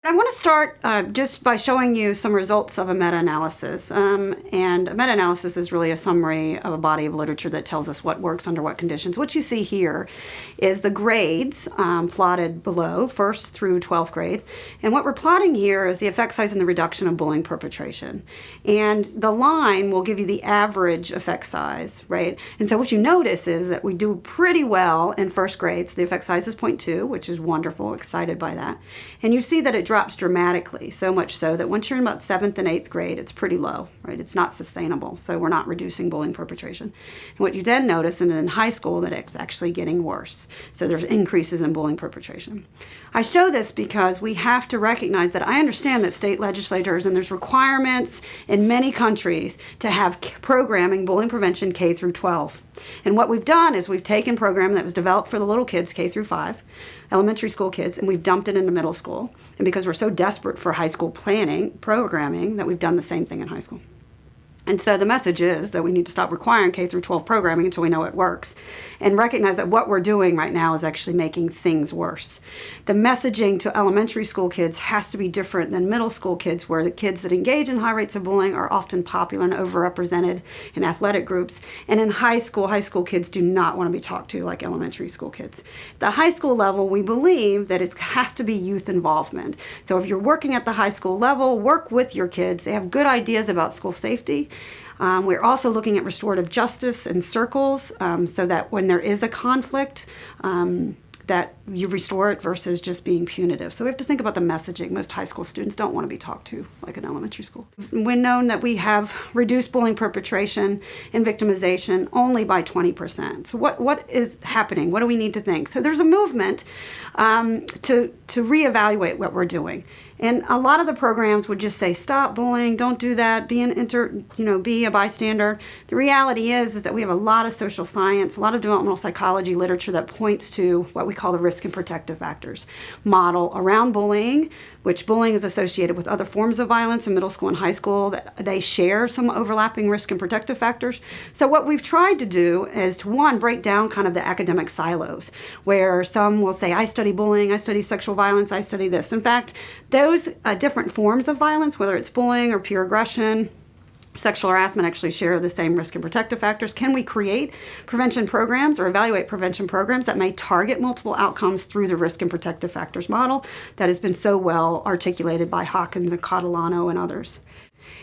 I want to start just by showing you some results of a meta-analysis. And a meta-analysis is really a summary of a body of literature that tells us what works under what conditions. What you see here is the grades plotted below, 1st through 12th grade. And what we're plotting here is the effect size and the reduction of bullying perpetration. And the line will give you the average effect size, right? And so what you notice is that we do pretty well in 1st grade. So the effect size is 0.2, which is wonderful, excited by that. And you see that it drops dramatically, so much so that once you're in about 7th and 8th grade, it's pretty low, right? It's not sustainable, so we're not reducing bullying perpetration. And what you then notice in high school, that it's actually getting worse. So there's increases in bullying perpetration. I show this because we have to recognize that I understand that state legislators and there's requirements in many countries to have programming, bullying prevention K through 12. And what we've done is we've taken programming that was developed for the little kids, K through 5, elementary school kids, and we've dumped it into middle school. And because we're so desperate for high school programming, that we've done the same thing in high school. And so the message is that we need to stop requiring K through 12 programming until we know it works, and recognize that what we're doing right now is actually making things worse. The messaging to elementary school kids has to be different than middle school kids, where the kids that engage in high rates of bullying are often popular and overrepresented in athletic groups. And in high school kids do not want to be talked to like elementary school kids. At the high school level, we believe that it has to be youth involvement. So if you're working at the high school level, work with your kids. They have good ideas about school safety. We're also looking at restorative justice in circles, so that when there is a conflict, that you restore it versus just being punitive. So we have to think about the messaging. Most high school students don't want to be talked to like an elementary school. We've known that we have reduced bullying perpetration and victimization only by 20%. So what is happening? What do we need to think? So there's a movement to reevaluate what we're doing. And a lot of the programs would just say, stop bullying, don't do that, be a bystander. The reality is that we have a lot of social science, a lot of developmental psychology literature that points to what we call the risk and protective factors model around bullying, which bullying is associated with other forms of violence in middle school and high school, that they share some overlapping risk and protective factors. So what we've tried to do is to, one, break down kind of the academic silos, where some will say, I study bullying, I study sexual violence, I study this. In fact, those different forms of violence, whether it's bullying or peer aggression, sexual harassment, actually share the same risk and protective factors. Can we create prevention programs or evaluate prevention programs that may target multiple outcomes through the risk and protective factors model that has been so well articulated by Hawkins and Catalano and others?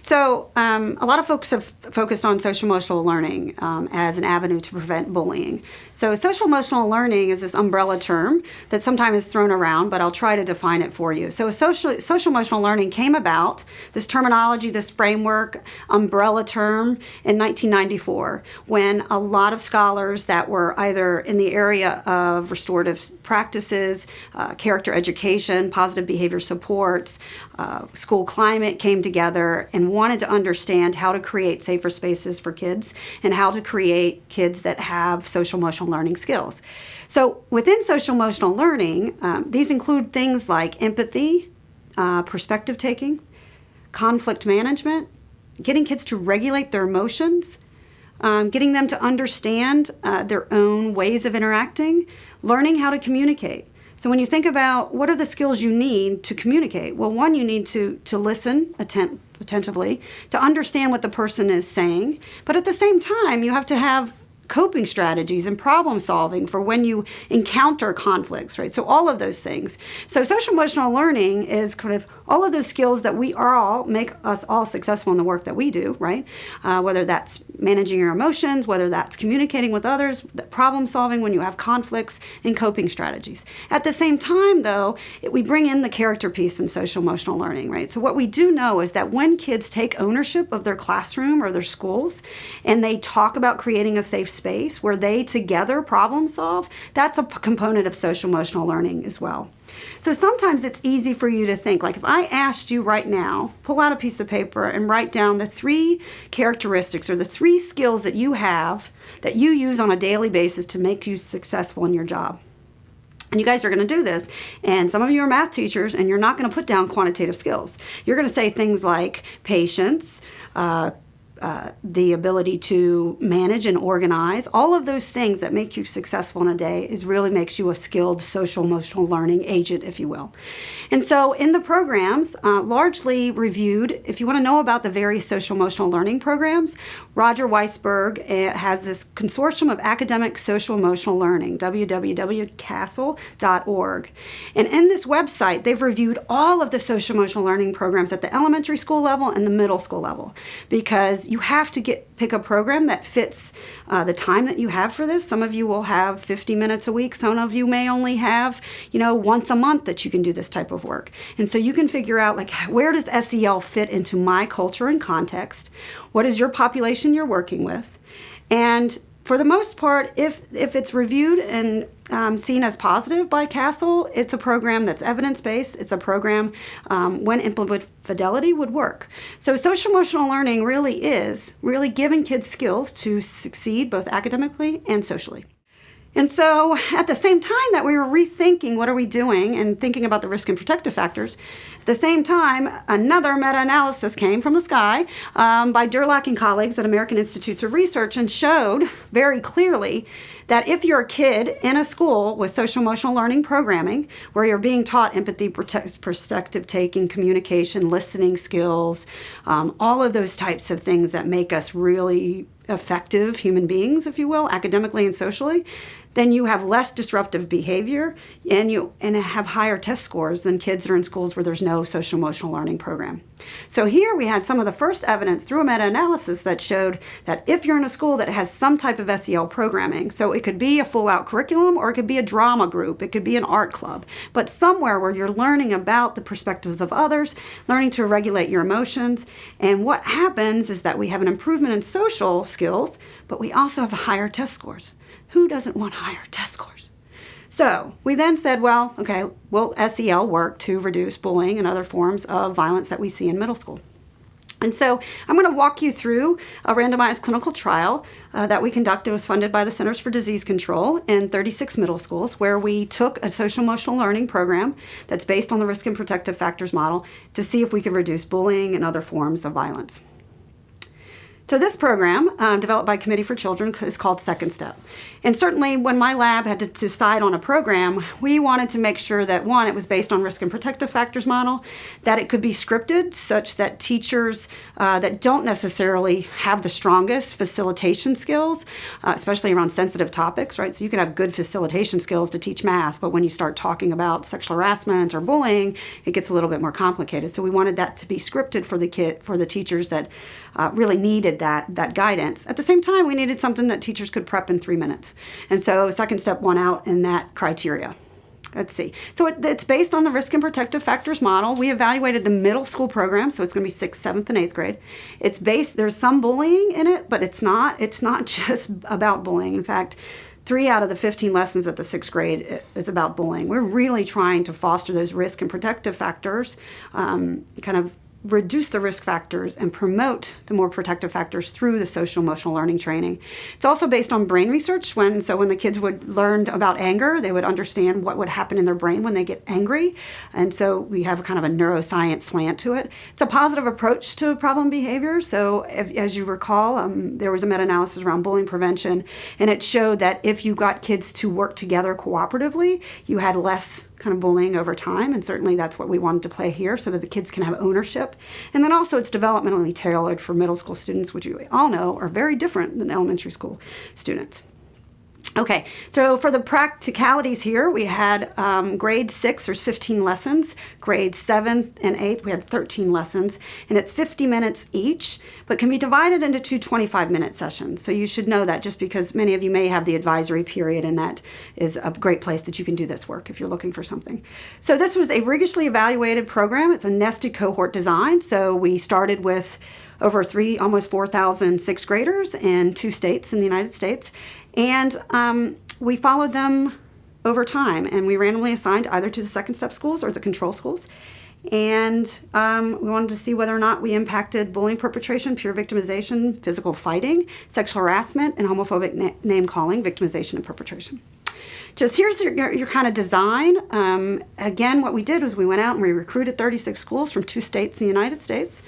So a lot of folks have focused on social-emotional learning as an avenue to prevent bullying. So social-emotional learning is this umbrella term that sometimes is thrown around, but I'll try to define it for you. So social-emotional learning came about, this terminology, this framework, umbrella term, in 1994, when a lot of scholars that were either in the area of restorative practices, character education, positive behavior supports, school climate came together and wanted to understand how to create safer spaces for kids and how to create kids that have social-emotional learning skills. So within social-emotional learning, these include things like empathy, perspective taking, conflict management, getting kids to regulate their emotions, getting them to understand their own ways of interacting, learning how to communicate. So when you think about what are the skills you need to communicate, well, one, you need to listen attentively, to understand what the person is saying, but at the same time, you have to have coping strategies and problem solving for when you encounter conflicts, right? So all of those things. So social emotional learning is kind of all of those skills that we are all make us all successful in the work that we do, right? Whether that's managing your emotions, whether that's communicating with others, problem solving when you have conflicts, and coping strategies. At the same time, though, we bring in the character piece in social emotional learning, right? So what we do know is that when kids take ownership of their classroom or their schools, and they talk about creating a safe space where they together problem solve, that's a component of social emotional learning as well. So sometimes it's easy for you to think, like if I asked you right now, pull out a piece of paper and write down the 3 characteristics or the 3 skills that you have that you use on a daily basis to make you successful in your job. And you guys are going to do this, and some of you are math teachers, and you're not going to put down quantitative skills. You're going to say things like patience, the ability to manage and organize, all of those things that make you successful in a day is really makes you a skilled social emotional learning agent, if you will. And so in the programs, largely reviewed, if you want to know about the various social emotional learning programs, Roger Weisberg has this consortium of academic social emotional learning, www.castle.org. And in this website, they've reviewed all of the social emotional learning programs at the elementary school level and the middle school level, because you have to pick a program that fits the time that you have for this. Some of you will have 50 minutes a week. Some of you may only have, once a month that you can do this type of work. And so you can figure out, like, where does SEL fit into my culture and context? What is your population you're working with? And for the most part, if it's reviewed and seen as positive by Castle, it's a program that's evidence-based. It's a program, when implemented with fidelity, would work. So social emotional learning really is giving kids skills to succeed both academically and socially. And so at the same time that we were rethinking what are we doing and thinking about the risk and protective factors, at the same time, another meta-analysis came from the sky by Durlach and colleagues at American Institutes of Research, and showed very clearly that if you're a kid in a school with social emotional learning programming, where you're being taught empathy, perspective taking, communication, listening skills, all of those types of things that make us really effective human beings, if you will, academically and socially, then you have less disruptive behavior and have higher test scores than kids that are in schools where there's no social emotional learning program. So here we had some of the first evidence through a meta-analysis that showed that if you're in a school that has some type of SEL programming, so it could be a full-out curriculum or it could be a drama group, it could be an art club, but somewhere where you're learning about the perspectives of others, learning to regulate your emotions, and what happens is that we have an improvement in social skills, but we also have higher test scores. Who doesn't want higher test scores? So we then said, well, okay, will SEL work to reduce bullying and other forms of violence that we see in middle school? And so I'm going to walk you through a randomized clinical trial that we conducted. It was funded by the Centers for Disease Control in 36 middle schools, where we took a social emotional learning program that's based on the risk and protective factors model to see if we could reduce bullying and other forms of violence. So this program, developed by Committee for Children, is called Second Step. And certainly when my lab had to decide on a program, we wanted to make sure that, one, it was based on risk and protective factors model, that it could be scripted such that teachers that don't necessarily have the strongest facilitation skills, especially around sensitive topics, right? So you can have good facilitation skills to teach math, but when you start talking about sexual harassment or bullying, it gets a little bit more complicated. So we wanted that to be scripted for the teachers that really needed that guidance. At the same time, we needed something that teachers could prep in 3 minutes. And so Second Step won out in that criteria. Let's see. So it's based on the risk and protective factors model. We evaluated the middle school program, so it's going to be 6th, 7th, and 8th grade. There's some bullying in it, but it's not just about bullying. In fact, 3 out of the 15 lessons at the 6th grade is about bullying. We're really trying to foster those risk and protective factors, kind of reduce the risk factors and promote the more protective factors through the social emotional learning training. It's also based on brain research. When the kids would learn about anger, they would understand what would happen in their brain when they get angry. And so we have kind of a neuroscience slant to it. It's a positive approach to problem behavior. So as you recall, there was a meta-analysis around bullying prevention, and it showed that if you got kids to work together cooperatively, you had less kind of bullying over time, and certainly that's what we wanted to play here, so that the kids can have ownership. And then also it's developmentally tailored for middle school students, which you all know are very different than elementary school students. Okay, so for the practicalities here, we had grade 6, there's 15 lessons. Grade 7 and 8, we had 13 lessons, and it's 50 minutes each, but can be divided into 2 25-minute sessions. So you should know that, just because many of you may have the advisory period, and that is a great place that you can do this work if you're looking for something. So this was a rigorously evaluated program. It's a nested cohort design. So we started with over almost 4,000 sixth graders in 2 states in the United States. And we followed them over time, and we randomly assigned either to the Second Step schools or the control schools. And we wanted to see whether or not we impacted bullying perpetration, peer victimization, physical fighting, sexual harassment, and homophobic name calling, victimization, and perpetration. Just here's your kind of design. Again, what we did was we went out and we recruited 36 schools from 2 states in the United States.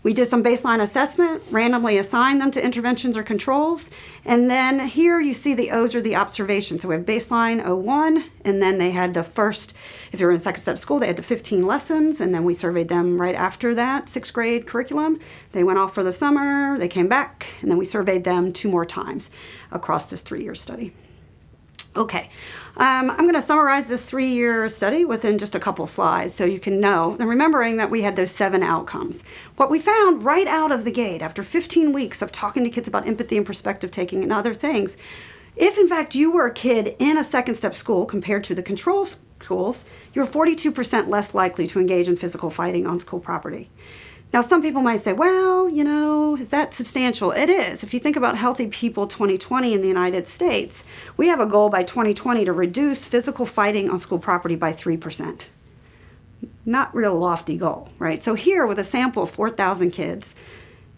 We did some baseline assessment, randomly assigned them to interventions or controls. And then here you see the O's are the observations. So we have baseline 01, and then they had the first, if you're in second step school, they had the 15 lessons, and then we surveyed them right after that, 6th grade curriculum. They went off for the summer, they came back, and then we surveyed them 2 more times across this 3-year study. Okay, I'm going to summarize this 3-year study within just a couple slides so you can know, and remembering that we had those 7 outcomes. What we found right out of the gate, after 15 weeks of talking to kids about empathy and perspective taking and other things, if in fact you were a kid in a second step school compared to the control schools, you're 42% less likely to engage in physical fighting on school property. Now, some people might say, well, you know, is that substantial? It is. If you think about Healthy People 2020 in the United States, we have a goal by 2020 to reduce physical fighting on school property by 3%. Not real lofty goal, right? So here, with a sample of 4,000 kids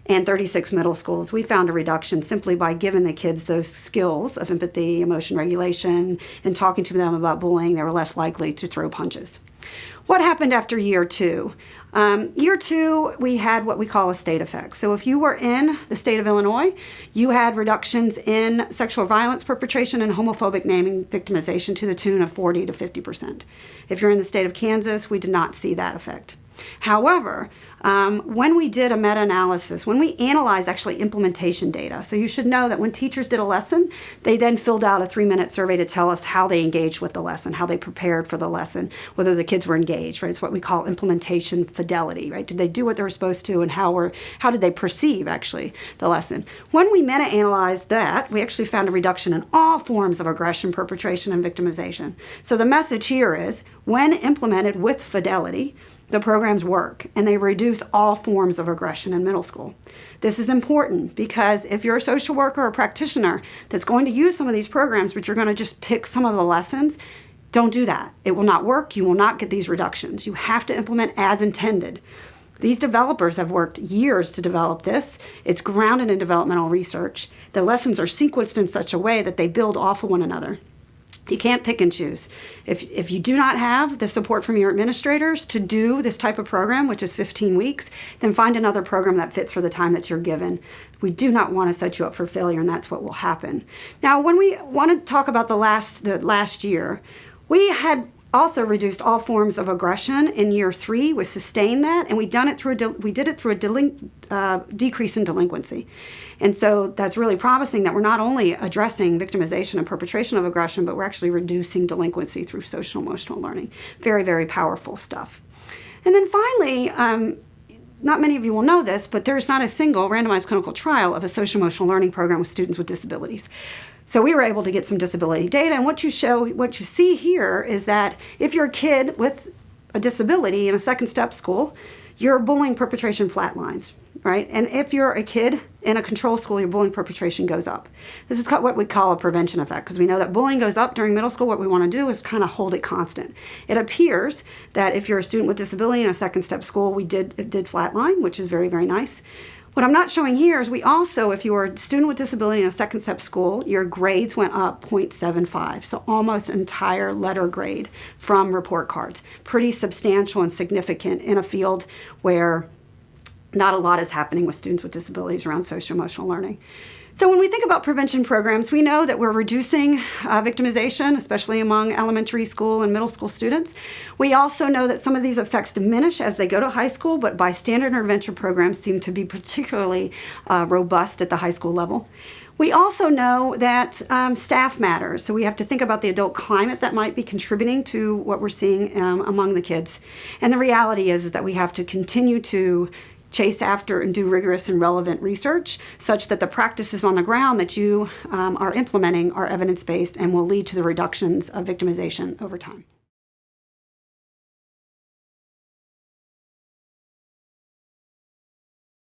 and 36 middle schools, we found a reduction simply by giving the kids those skills of empathy, emotion regulation, and talking to them about bullying. They were less likely to throw punches. What happened after year 2? Year 2, we had what we call a state effect. So if you were in the state of Illinois, you had reductions in sexual violence perpetration and homophobic naming victimization to the tune of 40 to 50%. If you're in the state of Kansas, we did not see that effect. However, when we did a meta-analysis, when we analyzed actually implementation data, so you should know that when teachers did a lesson, they then filled out a 3-minute survey to tell us how they engaged with the lesson, how they prepared for the lesson, whether the kids were engaged, right? It's what we call implementation fidelity, right? Did they do what they were supposed to, and how did they perceive actually the lesson? When we meta-analyzed that, we actually found a reduction in all forms of aggression, perpetration, and victimization. So the message here is, when implemented with fidelity, the programs work, and they reduce all forms of aggression in middle school. This is important because if you're a social worker or a practitioner that's going to use some of these programs, but you're going to just pick some of the lessons, don't do that. It will not work. You will not get these reductions. You have to implement as intended. These developers have worked years to develop this. It's grounded in developmental research. The lessons are sequenced in such a way that they build off of one another. You can't pick and choose. If you do not have the support from your administrators to do this type of program, which is 15 weeks, then find another program that fits for the time that you're given. We do not want to set you up for failure, and that's what will happen. Now, when we want to talk about the last year, we had also reduced all forms of aggression in year 3. We sustained that, and we did it through a decrease in delinquency. And so that's really promising that we're not only addressing victimization and perpetration of aggression, but we're actually reducing delinquency through social emotional learning. Very, very powerful stuff. And then finally, not many of you will know this, but there's not a single randomized clinical trial of a social emotional learning program with students with disabilities. So we were able to get some disability data, and what you see here is that if you're a kid with a disability in a second step school, your bullying perpetration flatlines, right? And if you're a kid in a control school, your bullying perpetration goes up. This is what we call a prevention effect, because we know that bullying goes up during middle school. What we want to do is kind of hold it constant. It appears that if you're a student with disability in a second step school, it did flatline, which is very, very nice. What I'm not showing here is we also, if you were a student with disability in a second step school, your grades went up 0.75, so almost an entire letter grade from report cards. Pretty substantial and significant in a field where not a lot is happening with students with disabilities around social emotional learning. So when we think about prevention programs, we know that we're reducing victimization, especially among elementary school and middle school students. We also know that some of these effects diminish as they go to high school, but bystander intervention programs seem to be particularly robust at the high school level. We also know that staff matters, so we have to think about the adult climate that might be contributing to what we're seeing among the kids. And the reality is that we have to continue to chase after and do rigorous and relevant research such that the practices on the ground that you are implementing are evidence-based and will lead to the reductions of victimization over time.